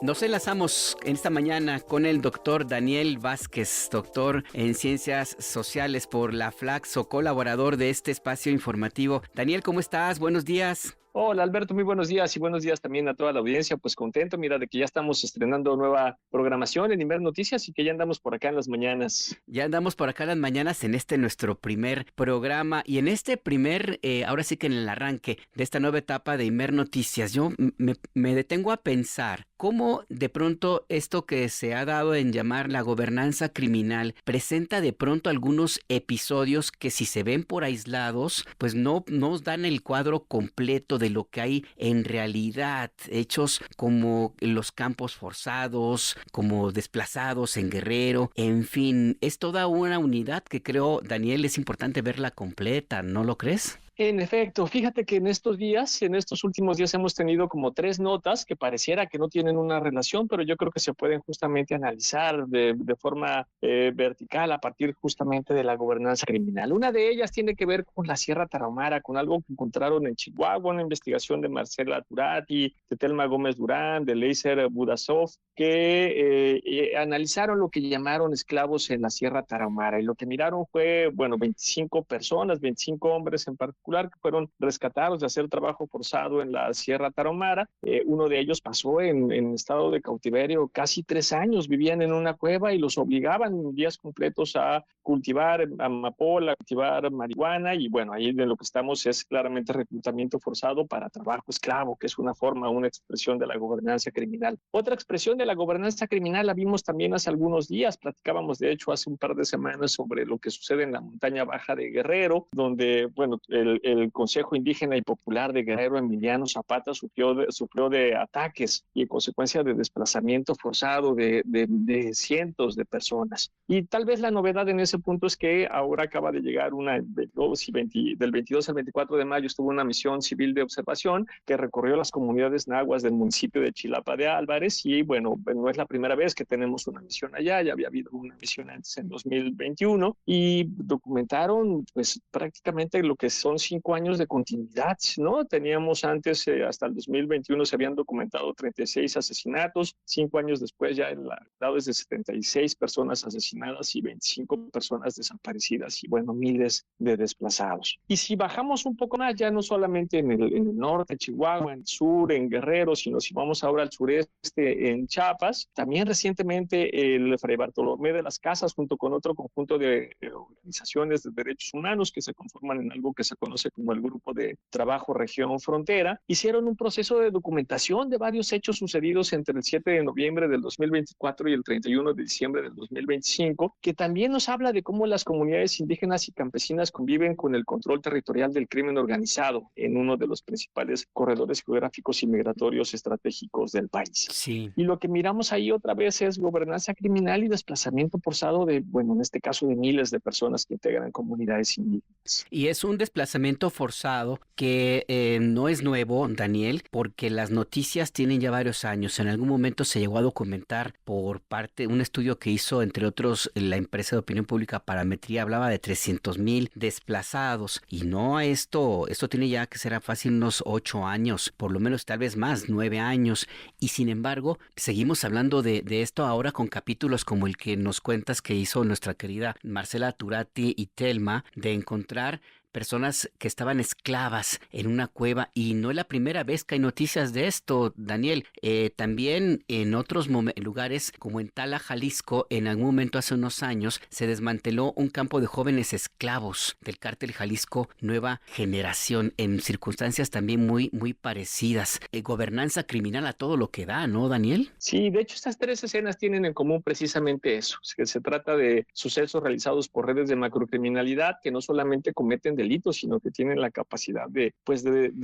Nos enlazamos en esta mañana con el doctor Daniel Vázquez, doctor en Ciencias Sociales por la Flaxo, colaborador de este espacio informativo. Daniel, ¿cómo estás? Buenos días. Hola Alberto, muy buenos días y buenos días también a toda la audiencia. Pues contento, mira, de que ya estamos estrenando nueva programación en Imer Noticias y que ya andamos por acá en las mañanas. Ya andamos por acá las mañanas en nuestro primer programa y en este primer, ahora sí que en el arranque de esta nueva etapa de Imer Noticias, yo me detengo a pensar cómo de pronto esto que se ha dado en llamar la gobernanza criminal presenta de pronto algunos episodios que si se ven por aislados, pues no nos dan el cuadro completo de lo que hay en realidad, hechos como los campos forzados, como desplazados en Guerrero, en fin, es toda una unidad que creo, Daniel, es importante verla completa, ¿no lo crees? En efecto, fíjate que en estos últimos días hemos tenido como tres notas que pareciera que no tienen una relación, pero yo creo que se pueden justamente analizar de forma vertical a partir justamente de la gobernanza criminal. Una de ellas tiene que ver con la Sierra Tarahumara, con algo que encontraron en Chihuahua, una investigación de Marcela Turati, de Telma Gómez Durán, de Leiser Budasov, que analizaron lo que llamaron esclavos en la Sierra Tarahumara y lo que miraron fue, bueno, 25 personas, 25 hombres en particular que fueron rescatados de hacer trabajo forzado en la Sierra Tarahumara. Uno de ellos pasó en estado de cautiverio casi 3 años, vivían en una cueva y los obligaban días completos a cultivar amapola, a cultivar marihuana y bueno, ahí de lo que estamos es claramente reclutamiento forzado para trabajo esclavo, que es una forma, una expresión de la gobernanza criminal. Otra expresión de la gobernanza criminal la vimos también hace algunos días, platicábamos de hecho hace un par de semanas sobre lo que sucede en la montaña baja de Guerrero, donde, bueno, el Consejo Indígena y Popular de Guerrero, Emiliano Zapata, sufrió de ataques y en consecuencia de desplazamiento forzado de cientos de personas. Y tal vez la novedad en ese punto es que ahora acaba de llegar del 22 al 24 de mayo estuvo una misión civil de observación que recorrió las comunidades nahuas del municipio de Chilapa de Álvarez y bueno, no es la primera vez que tenemos una misión allá, ya había habido una misión antes en 2021 y documentaron pues prácticamente lo que son 5 años de continuidad, ¿no? Teníamos antes, hasta el 2021 se habían documentado 36 asesinatos, 5 años después ya el lado es de 76 personas asesinadas y 25 personas desaparecidas y bueno, miles de desplazados. Y si bajamos un poco más, ya no solamente en el norte, Chihuahua, en el sur, en Guerrero, sino si vamos ahora al sureste, en Chiapas, también recientemente el Fray Bartolomé de las Casas, junto con otro conjunto de organizaciones de derechos humanos que se conforman en algo que se conoce como el Grupo de Trabajo Región Frontera, hicieron un proceso de documentación de varios hechos sucedidos entre el 7 de noviembre del 2024 y el 31 de diciembre del 2025, que también nos habla de cómo las comunidades indígenas y campesinas conviven con el control territorial del crimen organizado en uno de los principales corredores geográficos y migratorios estratégicos del país. Sí. Y lo que miramos ahí otra vez es gobernanza criminal y desplazamiento forzado de, bueno, en este caso de miles de personas que integran comunidades indígenas. Y es un desplazamiento forzado que no es nuevo, Daniel, porque las noticias tienen ya varios años. En algún momento se llegó a documentar por parte de un estudio que hizo, entre otros, la empresa de opinión pública Parametría, hablaba de 300,000 desplazados. Y no, esto tiene ya que ser fácil unos 8 años, por lo menos tal vez más, 9 años. Y sin embargo, seguimos hablando de esto ahora con capítulos como el que nos cuentas que hizo nuestra querida Marcela Turati y Telma, de encontrar personas que estaban esclavas en una cueva y no es la primera vez que hay noticias de esto, Daniel. También en otros lugares como en Tala, Jalisco, en algún momento hace unos años se desmanteló un campo de jóvenes esclavos del cártel Jalisco Nueva Generación en circunstancias también muy, muy parecidas. Gobernanza criminal a todo lo que da, ¿no, Daniel? Sí, de hecho estas tres escenas tienen en común precisamente eso, que se trata de sucesos realizados por redes de macrocriminalidad que no solamente cometen delitos, sino que tienen la capacidad de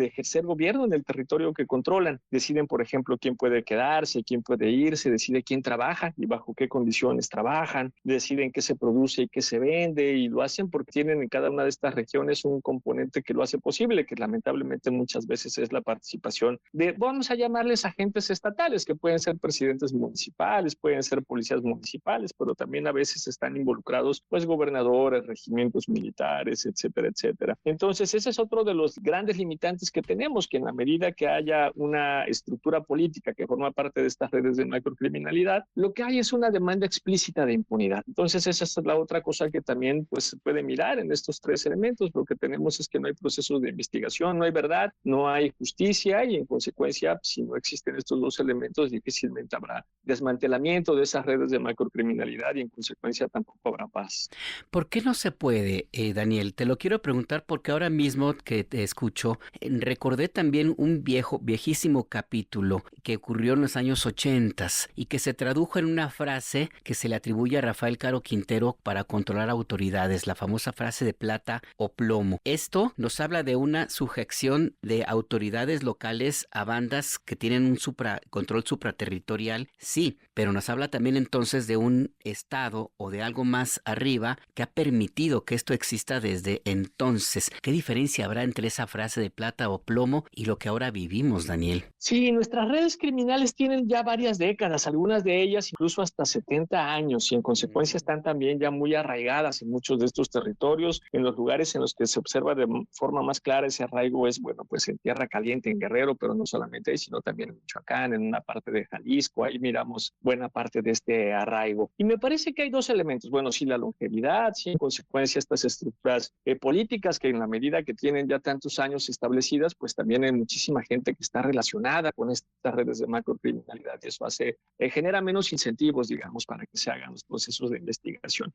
ejercer gobierno en el territorio que controlan. Deciden, por ejemplo, quién puede quedarse, quién puede irse, decide quién trabaja y bajo qué condiciones trabajan, deciden qué se produce y qué se vende y lo hacen porque tienen en cada una de estas regiones un componente que lo hace posible, que lamentablemente muchas veces es la participación de, vamos a llamarles agentes estatales, que pueden ser presidentes municipales, pueden ser policías municipales, pero también a veces están involucrados pues gobernadores, regimientos militares, etcétera, etcétera. etcétera. Entonces, ese es otro de los grandes limitantes que tenemos, que en la medida que haya una estructura política que forma parte de estas redes de macrocriminalidad, lo que hay es una demanda explícita de impunidad. Entonces, esa es la otra cosa que también pues, se puede mirar en estos tres elementos. Lo que tenemos es que no hay procesos de investigación, no hay verdad, no hay justicia y en consecuencia, si no existen estos dos elementos, difícilmente habrá desmantelamiento de esas redes de macrocriminalidad y en consecuencia tampoco habrá paz. ¿Por qué no se puede, Daniel? Te lo quiero preguntar porque ahora mismo que te escucho, recordé también un viejísimo capítulo que ocurrió en los años 80 y que se tradujo en una frase que se le atribuye a Rafael Caro Quintero para controlar autoridades, la famosa frase de plata o plomo. Esto nos habla de una sujeción de autoridades locales a bandas que tienen un control supraterritorial, sí, pero nos habla también entonces de un estado o de algo más arriba que ha permitido que esto exista desde entonces. ¿Qué diferencia habrá entre esa frase de plata o plomo y lo que ahora vivimos, Daniel? Sí, nuestras redes criminales tienen ya varias décadas, algunas de ellas incluso hasta 70 años y en consecuencia están también ya muy arraigadas en muchos de estos territorios. En los lugares en los que se observa de forma más clara ese arraigo es, bueno, pues en Tierra Caliente, en Guerrero, pero no solamente ahí, sino también en Michoacán, en una parte de Jalisco, ahí miramos buena parte de este arraigo. Y me parece que hay dos elementos, bueno, sí, la longevidad, sí, en consecuencia estas estructuras políticas que en la medida que tienen ya tantos años establecidas, pues también hay muchísima gente que está relacionada con estas redes de macrocriminalidad y eso genera menos incentivos, digamos, para que se hagan los procesos de investigación.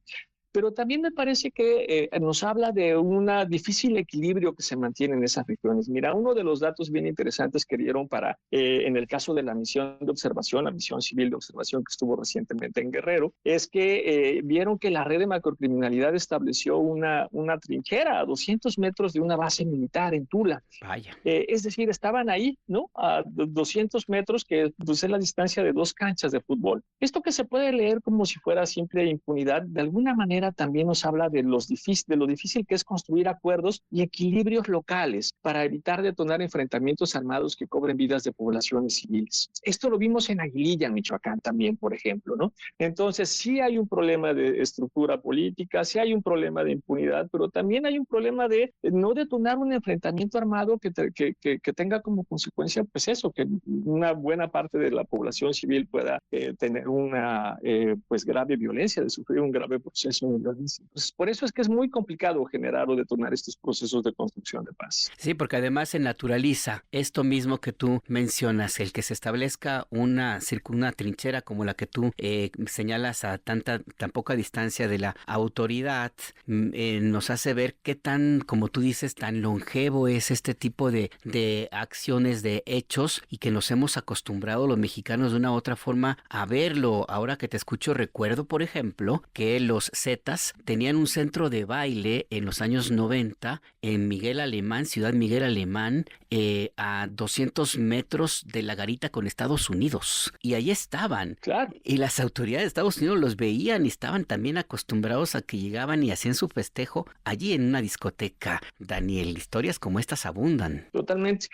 Pero también me parece que nos habla de un difícil equilibrio que se mantiene en esas regiones. Mira, uno de los datos bien interesantes que dieron en el caso de la misión de observación, la misión civil de observación que estuvo recientemente en Guerrero, es que vieron que la red de macrocriminalidad estableció una trinchera a 200 metros de una base militar en Tula. Vaya. Es decir, estaban ahí, ¿no? A 200 metros, que pues, es la distancia de 2 canchas de fútbol. Esto que se puede leer como si fuera simple impunidad, de alguna manera también nos habla de lo difícil que es construir acuerdos y equilibrios locales para evitar detonar enfrentamientos armados que cobren vidas de poblaciones civiles. Esto lo vimos en Aguililla, en Michoacán también, por ejemplo, ¿no? Entonces, sí hay un problema de estructura política, sí hay un problema de impunidad, pero también hay un problema de no detonar un enfrentamiento armado que tenga como consecuencia, pues eso, que una buena parte de la población civil pueda tener una pues grave violencia, de sufrir un grave proceso de violencia. Entonces, por eso es que es muy complicado generar o detonar estos procesos de construcción de paz. Sí, porque además se naturaliza esto mismo que tú mencionas, el que se establezca una trinchera como la que tú señalas a tan poca distancia de la autoridad, nos hace ver qué tan, como tú dices, tan longevo es este tipo de acciones, de hechos, y que nos hemos acostumbrado los mexicanos de una u otra forma a verlo. Ahora que te escucho, recuerdo, por ejemplo, que los Zetas tenían un centro de baile en los años 90 en Miguel Alemán, Ciudad Miguel Alemán, a 200 metros de la garita con Estados Unidos. Y ahí estaban. Claro. Y las autoridades de Estados Unidos los veían y estaban también acostumbrados a que llegaban y hacían su festejo allí en una discoteca. Daniel, historias como estas abundan. Totalmente.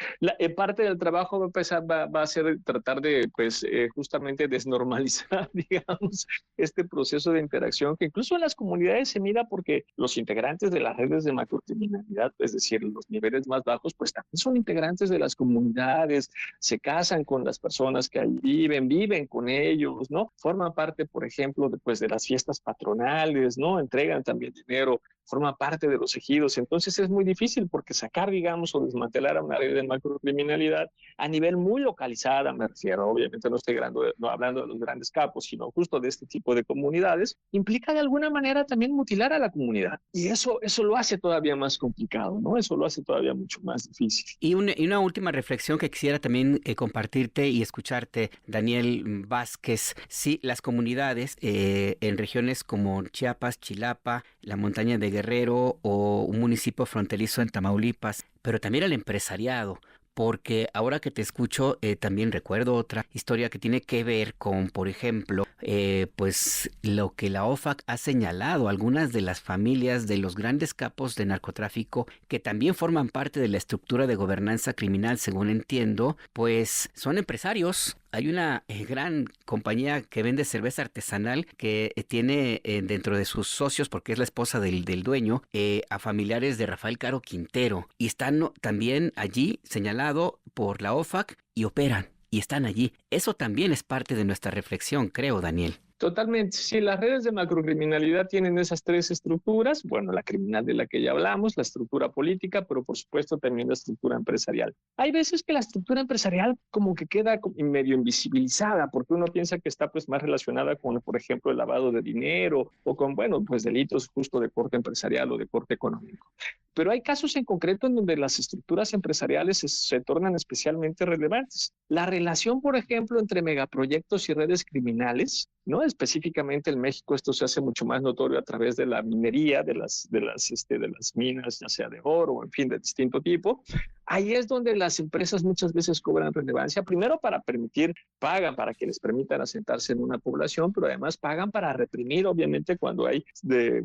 Parte del trabajo va a ser tratar de, pues, justamente desnormalizar, digamos, este proceso de interacción que incluso en las comunidades se mira porque los integrantes de las redes de macrocriminalidad, es decir, los niveles más bajos, pues también son integrantes de las comunidades, se casan con las personas que ahí viven con ellos, ¿no? Forman parte, por ejemplo, de las fiestas patronales, ¿no? Entregan también dinero, forma parte de los ejidos. Entonces es muy difícil porque sacar, digamos, o desmantelar a una red de macrocriminalidad a nivel muy localizada, me refiero, obviamente no estoy hablando de los grandes capos, sino justo de este tipo de comunidades, implica de alguna manera también mutilar a la comunidad. Y eso lo hace todavía más complicado, ¿no? Eso lo hace todavía mucho más difícil. Y una última reflexión que quisiera también compartirte y escucharte, Daniel Vázquez. Sí, las comunidades en regiones como Chiapas, Chilapa, la montaña de Guerrero o un municipio fronterizo en Tamaulipas, pero también el empresariado. Porque ahora que te escucho, también recuerdo otra historia que tiene que ver con, por ejemplo, pues lo que la OFAC ha señalado, algunas de las familias de los grandes capos de narcotráfico que también forman parte de la estructura de gobernanza criminal, según entiendo, pues son empresarios Hay una gran compañía que vende cerveza artesanal que tiene dentro de sus socios, porque es la esposa del dueño, a familiares de Rafael Caro Quintero. Y están también allí señalado por la OFAC y operan y están allí. Eso también es parte de nuestra reflexión, creo, Daniel. Totalmente. Si las redes de macrocriminalidad tienen esas tres estructuras, bueno, la criminal de la que ya hablamos, la estructura política, pero por supuesto también la estructura empresarial. Hay veces que la estructura empresarial como que queda medio invisibilizada, porque uno piensa que está pues más relacionada con, por ejemplo, el lavado de dinero o con, bueno, pues delitos justo de corte empresarial o de corte económico. Pero hay casos en concreto en donde las estructuras empresariales se tornan especialmente relevantes. La relación, por ejemplo, entre megaproyectos y redes criminales, ¿no? Específicamente en México esto se hace mucho más notorio a través de la minería, de las minas, ya sea de oro o en fin, de distinto tipo. Ahí es donde las empresas muchas veces cobran relevancia, primero para permitir, pagan para que les permitan asentarse en una población, pero además pagan para reprimir, obviamente, cuando hay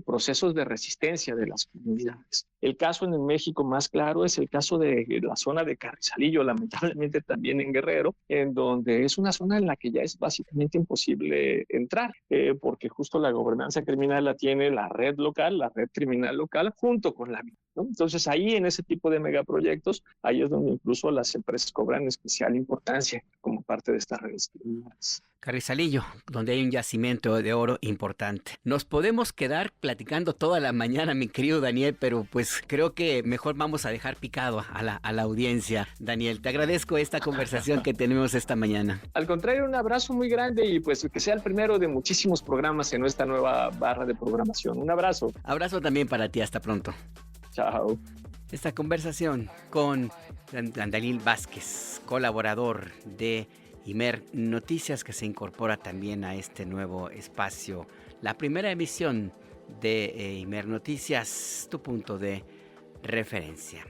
procesos de resistencia de las comunidades. El caso en México más claro es el caso de la zona de Carrizalillo, lamentablemente también en Guerrero, en donde es una zona en la que ya es básicamente imposible entrar, porque justo la gobernanza criminal la tiene la red local, la red criminal local, junto con la misma, ¿no? Entonces ahí en ese tipo de megaproyectos, ahí es donde incluso las empresas cobran especial importancia como parte de estas redes criminales. Carrizalillo, donde hay un yacimiento de oro importante. Nos podemos quedar platicando toda la mañana, mi querido Daniel, pero pues creo que mejor vamos a dejar picado a la audiencia. Daniel, te agradezco esta conversación que tenemos esta mañana. Al contrario, un abrazo muy grande y pues que sea el primero de muchísimos programas en nuestra nueva barra de programación. Un abrazo. Abrazo también para ti, hasta pronto. Chao. Esta conversación con Daniel Vázquez, colaborador de Imer Noticias, que se incorpora también a este nuevo espacio, la primera emisión de Imer Noticias, tu punto de referencia.